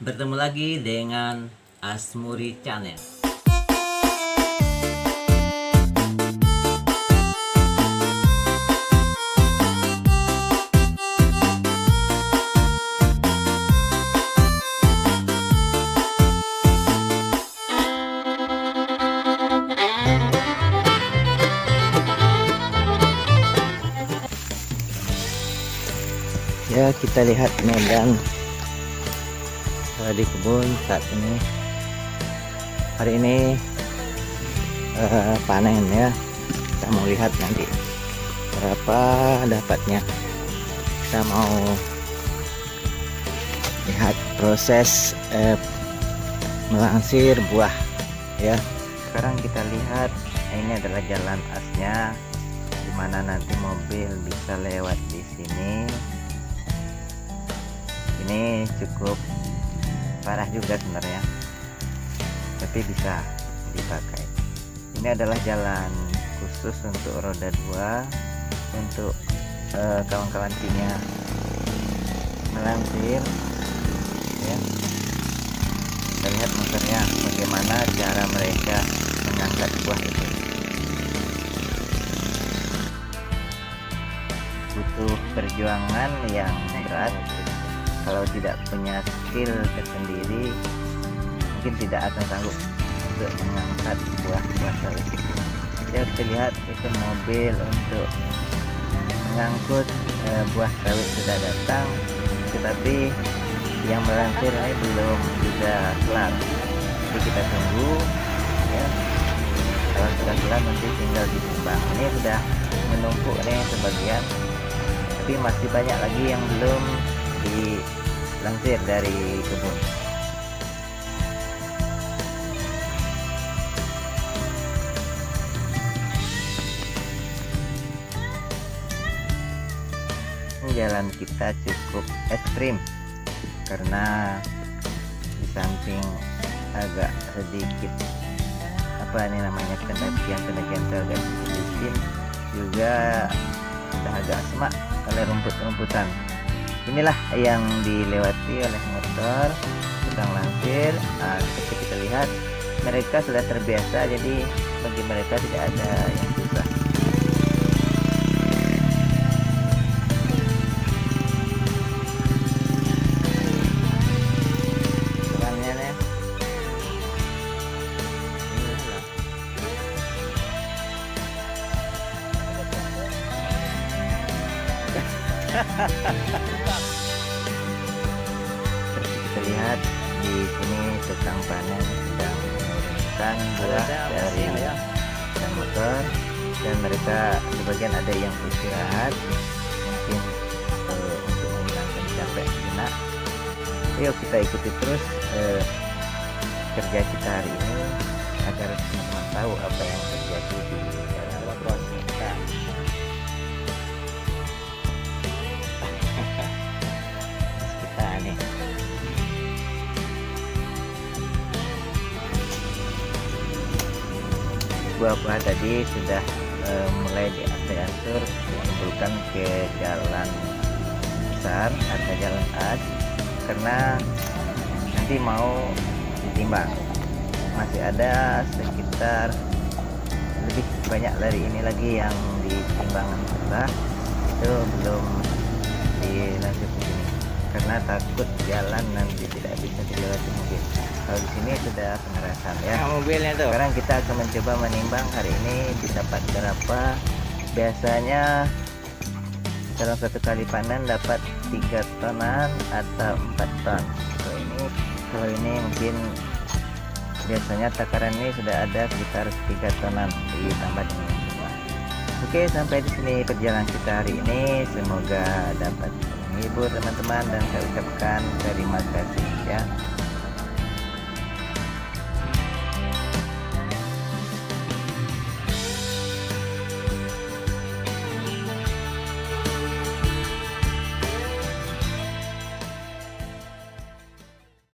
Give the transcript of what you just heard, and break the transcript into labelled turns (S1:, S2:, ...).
S1: Bertemu lagi dengan Asmuri Channel. Ya, kita lihat medan di kebun saat ini. Hari ini panen ya. Kita mau lihat nanti berapa dapatnya. Kita mau lihat proses melangsir buah ya. Sekarang kita lihat ini adalah jalan asnya, dimana nanti mobil bisa lewat di sini. Ini cukup parah juga sebenarnya, tapi bisa dipakai. Ini adalah jalan khusus untuk roda 2 untuk kawan-kawan punya melangsir ya. Kita lihat motornya, bagaimana cara mereka mengangkat buah itu. Butuh perjuangan yang berat. Kalau tidak punya skill tersendiri, mungkin tidak akan sanggup untuk mengangkat buah-buah sawit itu. Ya, kita lihat itu mobil untuk mengangkut buah sawit sudah datang, tetapi yang melangsir ini belum juga kelar. Jadi kita tunggu ya. Kalau sudah kelar nanti tinggal ditimbang. Ini sudah menumpuk nih sebagian, tapi masih banyak lagi yang belum dilansir dari kebun. Jalan kita cukup ekstrim karena di samping agak sedikit pendakian agak sedikit, juga sudah agak semak oleh rumput-rumputan. Inilah yang dilewati oleh motor sedang langsir. Seperti kita lihat, mereka sudah terbiasa, jadi bagi mereka tidak ada yang susah. Jalannya nih. Seperti kita lihat di sini tukang panen sedang menurunkan buah dari motor, dan mereka sebagian ada yang istirahat, mungkin untuk menghilangkan capek sejenak. Yuk kita ikuti terus kerja kita hari ini agar teman-teman tahu apa yang terjadi di dalam proses kita. Buah-buah tadi sudah mulai diatur dikumpulkan ke jalan besar atau jalan as, karena nanti mau ditimbang. Masih ada sekitar lebih banyak dari ini lagi yang ditimbang setelah itu belum dilanjut ke sini, karena takut jalan nanti tidak bisa dilewati mobil. Kalau di sini sudah pengerasan ya. Mobilnya tuh. Sekarang kita akan mencoba menimbang hari ini didapat berapa. Biasanya dalam satu kali panen dapat 3 tonan atau 4 ton. Kalau ini mungkin biasanya takaran ini sudah ada sekitar 3 tonan ditambah dengan semua. Oke, sampai di sini perjalanan kita hari ini. Semoga dapat menghibur teman-teman, dan saya ucapkan terima kasih ya.